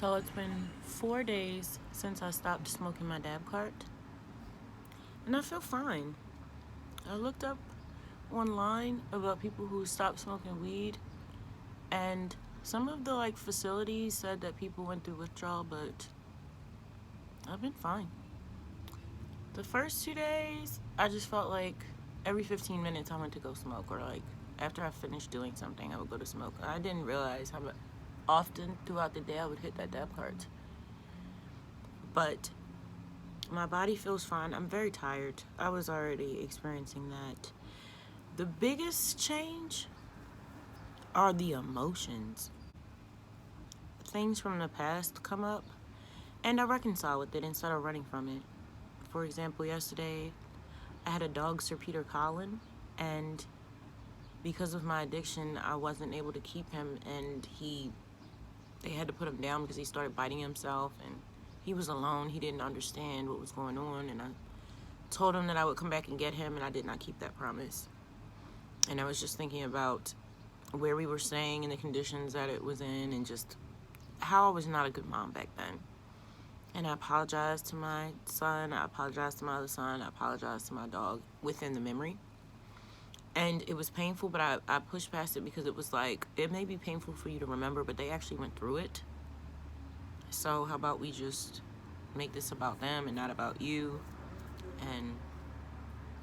So it's been 4 days since I stopped smoking my dab cart, and I feel fine. I looked up online about people who stopped smoking weed, and some of the facilities said that people went through withdrawal, but I've been fine. The first 2 days, I just felt like every 15 minutes I went to go smoke, or after I finished doing something, I would go to smoke. I didn't realize how often throughout the day I would hit that dab cart. But my body feels fine. I'm very tired. I was already experiencing that. The biggest change are the emotions. Things from the past come up, and I reconcile with it instead of running from it. For example, yesterday I had a dog, Sir Peter Colin, and because of my addiction, I wasn't able to keep him, and they had to put him down because he started biting himself, and he was alone. He didn't understand what was going on, and I told him that I would come back and get him, and I did not keep that promise. And I was just thinking about where we were staying and the conditions that it was in, and just how I was not a good mom back then. And I apologized to my son, I apologized to my other son, I apologized to my dog within the memory. And it was painful, but I pushed past it because it was like, it may be painful for you to remember, but they actually went through it. So how about we just make this about them and not about you? And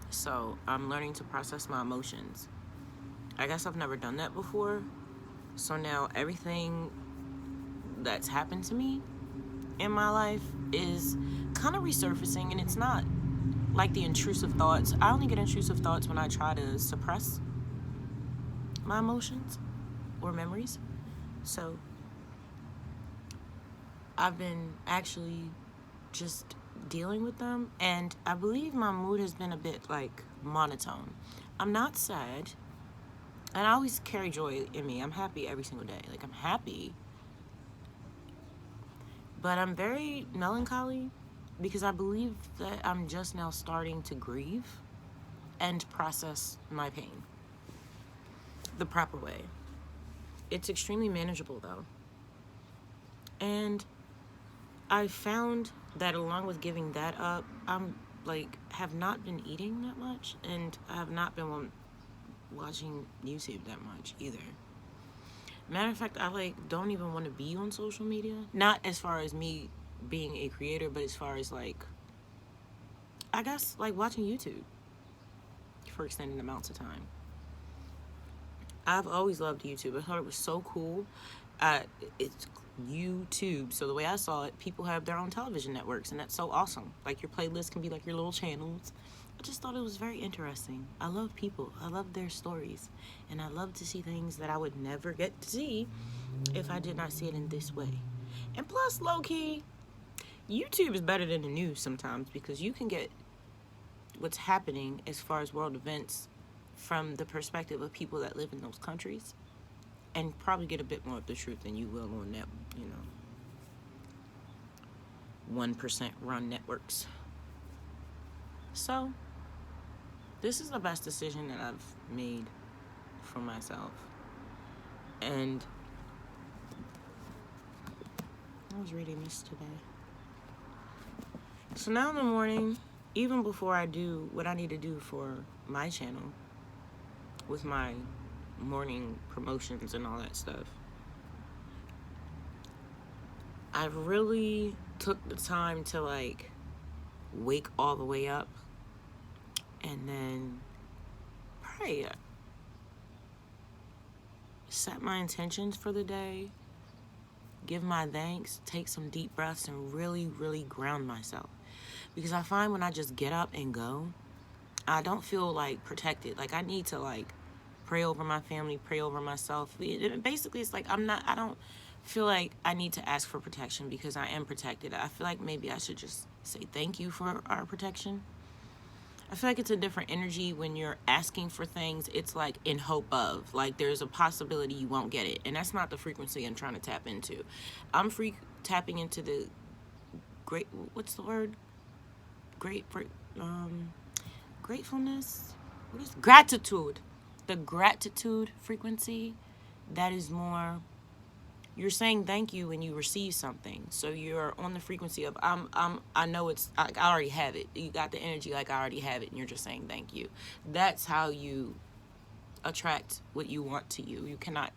so I'm learning to process my emotions. I guess I've never done that before. So now everything that's happened to me in my life is kind of resurfacing, and it's not like the intrusive thoughts. I only get intrusive thoughts when I try to suppress my emotions or memories. So I've been actually just dealing with them, and I believe my mood has been a bit monotone. I'm not sad, and I always carry joy in me. I'm happy every single day. I'm happy, but I'm very melancholy because I believe that I'm just now starting to grieve and process my pain the proper way. It's extremely manageable though. And I found that along with giving that up, I'm have not been eating that much, and I have not been watching YouTube that much either. Matter of fact, I don't even want to be on social media. Not as far as me being a creator, but as far as I guess watching YouTube for extended amounts of time. I've always loved YouTube. I thought it was so cool. It's YouTube. So the way I saw it, people have their own television networks, and that's so awesome. Your playlist can be your little channels. I just thought it was very interesting. I love people. I love their stories. And I love to see things that I would never get to see if I did not see it in this way. And plus, low-key, YouTube is better than the news sometimes because you can get what's happening as far as world events from the perspective of people that live in those countries, and probably get a bit more of the truth than you will on that, 1% run networks. So, this is the best decision that I've made for myself. And I was reading this today. So now in the morning, even before I do what I need to do for my channel with my morning promotions and all that stuff, I really took the time to wake all the way up and then pray, set my intentions for the day, give my thanks, take some deep breaths, and really, really ground myself. Because I find when I just get up and go, I don't feel protected. I need to pray over my family, pray over myself. Basically, it's I don't feel like I need to ask for protection because I am protected. I feel like maybe I should just say thank you for our protection. I feel like it's a different energy when you're asking for things. It's in hope of, there's a possibility you won't get it. And that's not the frequency I'm trying to tap into. I'm tapping into the what's the word? Gratefulness? What is gratitude? The gratitude frequency that is more you're saying thank you when you receive something. So you're on the frequency of I know I already have it. You got the energy like I already have it, and you're just saying thank you. That's how you attract what you want to you. You cannot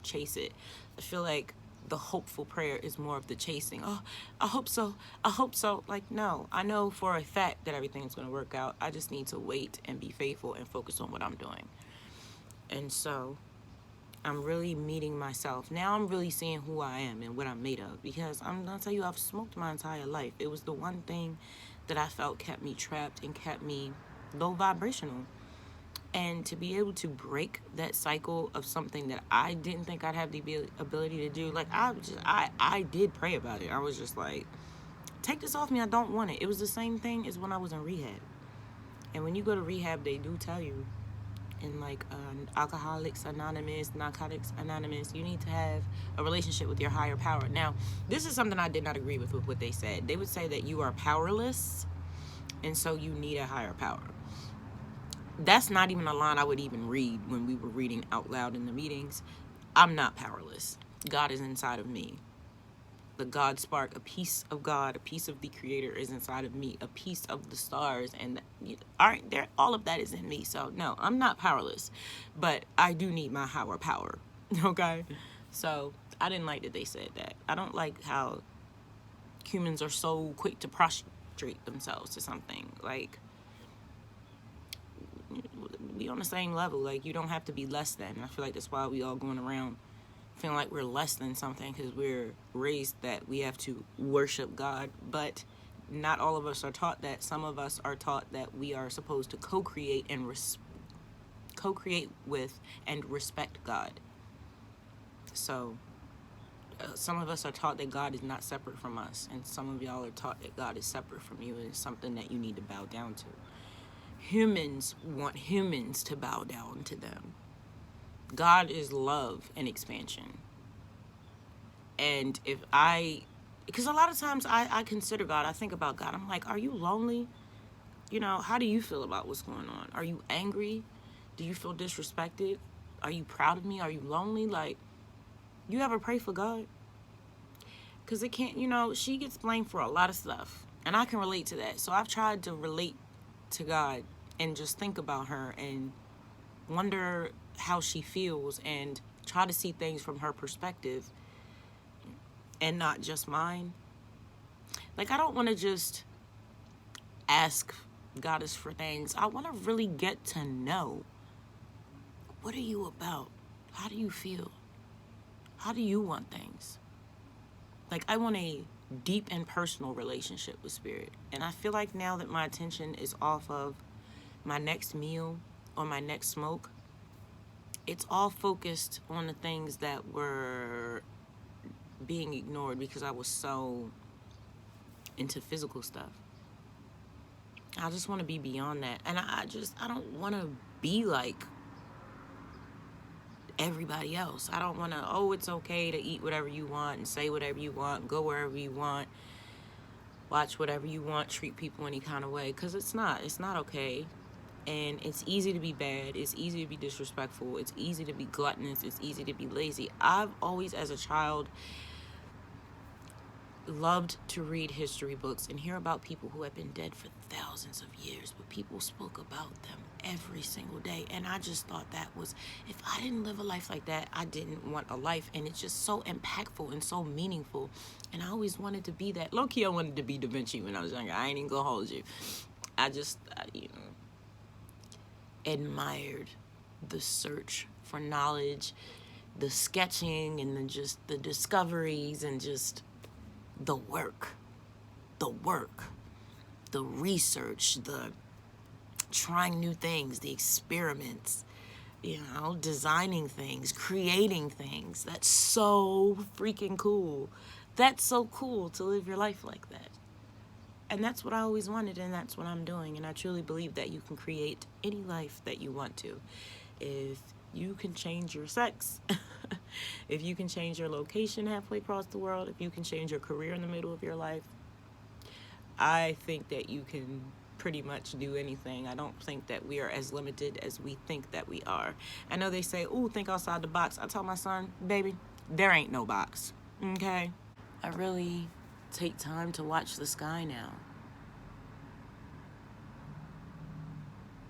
chase it. I feel like the hopeful prayer is more of the chasing. Oh, I hope so. I hope so. Like, no, I know for a fact that everything's going to work out. I just need to wait and be faithful and focus on what I'm doing. And so I'm really meeting myself. Now I'm really seeing who I am and what I'm made of, because I'm going to tell you, I've smoked my entire life. It was the one thing that I felt kept me trapped and kept me low vibrational. And to be able to break that cycle of something that I didn't think I'd have the ability to do, like, I did pray about it. I was just like, take this off me, I don't want it. It was the same thing as when I was in rehab. And when you go to rehab, they do tell you, in like Alcoholics Anonymous, Narcotics Anonymous, you need to have a relationship with your higher power. Now, this is something I did not agree with what they said. They would say that you are powerless, and so you need a higher power. That's not even a line I would even read when we were reading out loud in the meetings. I'm not powerless. God is inside of me. The God spark, a piece of God, a piece of the Creator is inside of me, a piece of the stars, and all of that is in me. So no, I'm not powerless, but I do need my higher power. Okay, so I didn't like that they said that. I don't like how humans are so quick to prostrate themselves to something. Like, we on the same level. Like, you don't have to be less than. I feel like that's why we all going around feeling like we're less than something, because we're raised that we have to worship God. But not all of us are taught that. Some of us are taught that we are supposed to co-create with and respect God. So some of us are taught that God is not separate from us, and some of y'all are taught that God is separate from you and it's something that you need to bow down to. Humans want humans to bow down to them. God is love and expansion. And because a lot of times I consider God, I think about God, I'm like, are you lonely? You know, how do you feel about what's going on? Are you angry? Do you feel disrespected? Are you proud of me? Are you lonely? Like, you ever pray for God? Because it can't, she gets blamed for a lot of stuff. And I can relate to that. So I've tried to relate to God and just think about her and wonder how she feels and try to see things from her perspective and not just mine. Like, I don't want to just ask Goddess for things. I want to really get to know, what are you about? How do you feel? How do you want things? Like, I want a deep and personal relationship with Spirit. And I feel like now that my attention is off of my next meal or my next smoke, it's all focused on the things that were being ignored because I was so into physical stuff. I just want to be beyond that. And I don't want to be like everybody else. I don't want to, it's okay to eat whatever you want and say whatever you want, go wherever you want, watch whatever you want, treat people any kind of way, because it's not okay. And it's easy to be bad, it's easy to be disrespectful, it's easy to be gluttonous, it's easy to be lazy. I've always, as a child, loved to read history books and hear about people who have been dead for thousands of years, but people spoke about them every single day. And I just thought that was, if I didn't live a life like that, I didn't want a life. And it's just so impactful and so meaningful. And I always wanted to be that. Low-key, I wanted to be Da Vinci when I was younger. I ain't even gonna hold you. I just, admired the search for knowledge, the sketching, and then just the discoveries, and just the work, the research, the trying new things, the experiments, designing things, creating things. That's so freaking cool. That's so cool to live your life like that. And that's what I always wanted, and that's what I'm doing. And I truly believe that you can create any life that you want to. If you can change your sex, if you can change your location halfway across the world, if you can change your career in the middle of your life, I think that you can pretty much do anything. I don't think that we are as limited as we think that we are. I know they say, think outside the box. I tell my son, baby, there ain't no box, okay? I really take time to watch the sky now,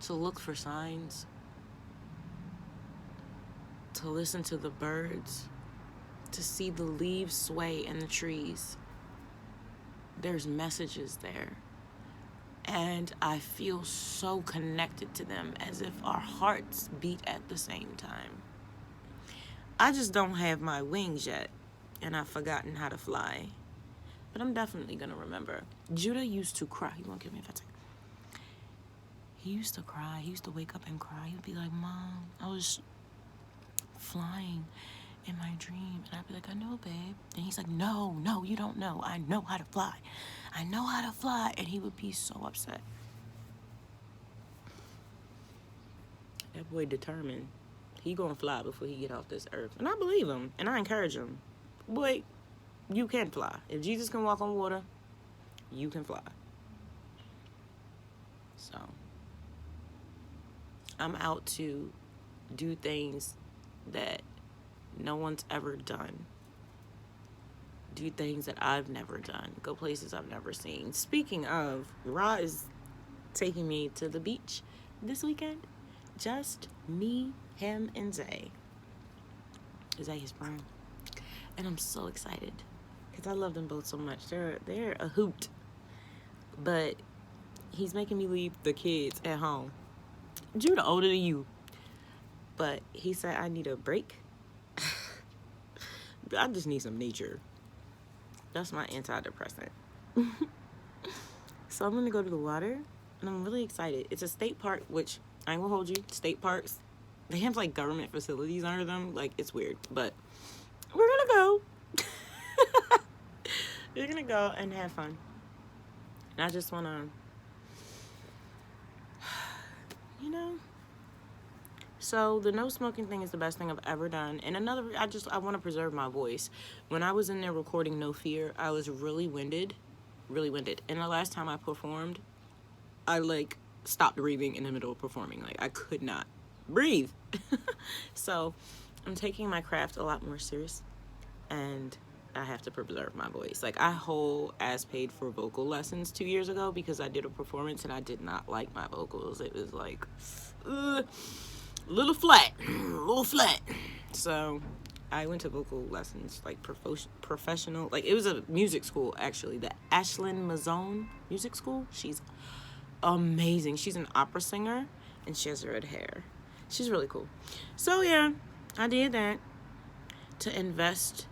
to look for signs, to listen to the birds, to see the leaves sway in the trees. There's messages there. And I feel so connected to them, as if our hearts beat at the same time. I just don't have my wings yet, and I've forgotten how to fly. But I'm definitely going to remember. Judah used to cry. He won't give me a second. He used to cry. He used to wake up and cry. He would be like, Mom, I was flying in my dream. And I'd be like, I know, babe. And he's like, no, you don't know. I know how to fly. I know how to fly. And he would be so upset. That boy determined. He gonna fly before he get off this earth. And I believe him. And I encourage him. Boy, you can fly. If Jesus can walk on water, you can fly. So, I'm out to do things that no one's ever done. Do things that I've never done. Go places I've never seen. Speaking of, Ra is taking me to the beach this weekend. Just me, him, and Zay. Zay is prime. And I'm so excited, because I love them both so much. They're a hoot. But he's making me leave the kids at home. Judah older than you. But he said I need a break. I just need some nature. That's my antidepressant. So I'm going to go to the water, and I'm really excited. It's a state park, which I ain't going to hold you. State parks, they have like government facilities under them. Like, it's weird, but we're going to go. We're going to go and have fun. And I just want to, So the no smoking thing is the best thing I've ever done. And another, I want to preserve my voice. When I was in there recording No Fear, I was really winded. And the last time I performed, I stopped breathing in the middle of performing. I could not breathe. So I'm taking my craft a lot more serious, and I have to preserve my voice. I whole ass paid for vocal lessons 2 years ago because I did a performance and I did not like my vocals. It was little flat. So I went to vocal lessons, professional. It was a music school, actually. The Ashlyn Mazzone Music School. She's amazing. She's an opera singer, and she has red hair. She's really cool. So, yeah, I did that to invest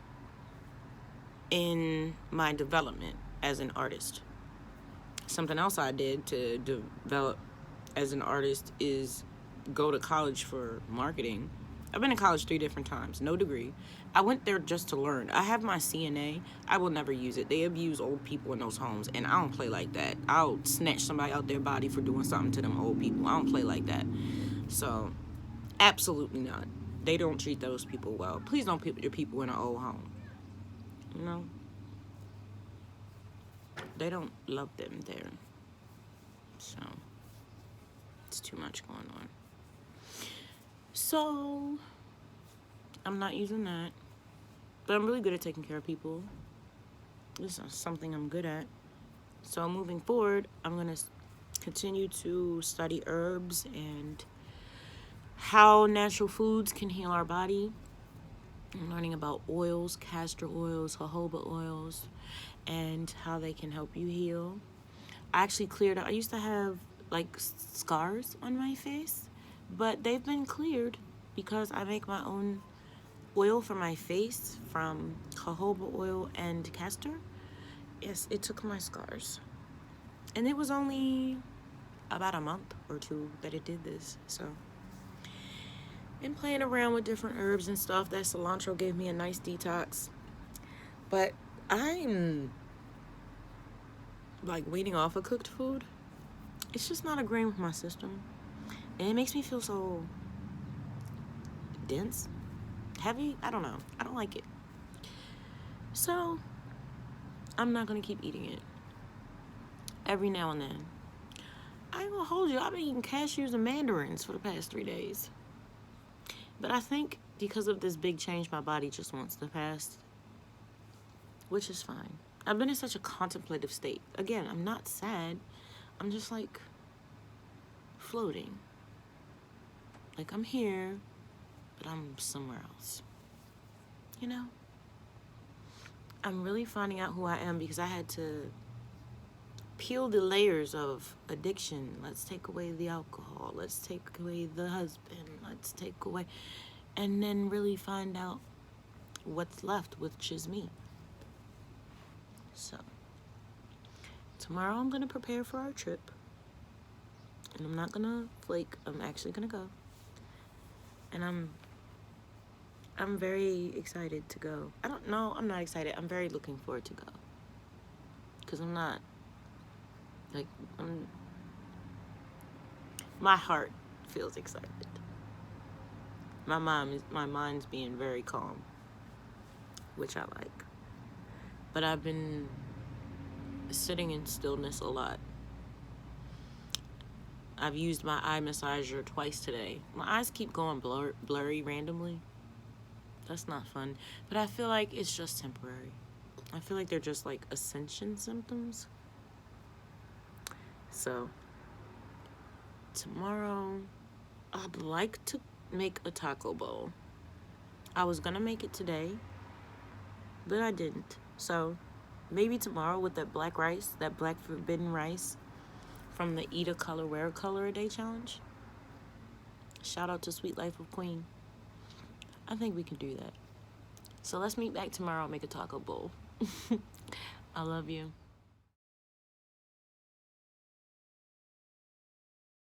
in my development as an artist. Something else I did to develop as an artist is go to college for marketing. I've been in college 3 different times, no degree. I went there just to learn. I have my CNA. I will never use it. They abuse old people in those homes, and I don't play like that. I'll snatch somebody out their body for doing something to them old people. I don't play like that. So, absolutely not. They don't treat those people well. Please don't put your people in an old home. They don't love them there. So, it's too much going on. So, I'm not using that. But I'm really good at taking care of people. This is something I'm good at. So, moving forward, I'm going to continue to study herbs and how natural foods can heal our body. I'm learning about oils, castor oils, jojoba oils, and how they can help you heal. I actually cleared out. I used to have scars on my face, but they've been cleared because I make my own oil for my face from jojoba oil and castor. Yes, it took my scars. And it was only about a month or 2 that it did this. So, been playing around with different herbs and stuff. That cilantro gave me a nice detox. But I'm weaning off of cooked food. It's just not agreeing with my system. And it makes me feel so dense, heavy. I don't know. I don't like it. So, I'm not going to keep eating it. Every now and then. I ain't going to hold you. I've been eating cashews and mandarins for the past 3 days. But I think because of this big change, my body just wants to fast, which is fine. I've been in such a contemplative state. Again, I'm not sad. I'm just like floating. Like I'm here, but I'm somewhere else. You know? I'm really finding out who I am because I had to peel the layers of addiction. Let's take away the alcohol. Let's take away the husband. Let's take away... And then really find out what's left, which is me. So, tomorrow I'm going to prepare for our trip. And I'm not going to flake. I'm actually going to go. And I'm very excited to go. I don't know. I'm not excited. I'm very looking forward to go. Because I'm not... Like, my heart feels excited. My mind's being very calm, which I like. But I've been sitting in stillness a lot. I've used my eye massager twice today. My eyes keep going blurry randomly. That's not fun. But I feel like it's just temporary. I feel like they're just like ascension symptoms. So, tomorrow, I'd like to make a taco bowl. I was gonna make it today, but I didn't. So, maybe tomorrow with that black rice, that black forbidden rice from the Eat a Color, Wear a Color a Day challenge. Shout out to Sweet Life of Queen. I think we can do that. So let's meet back tomorrow and make a taco bowl. I love you.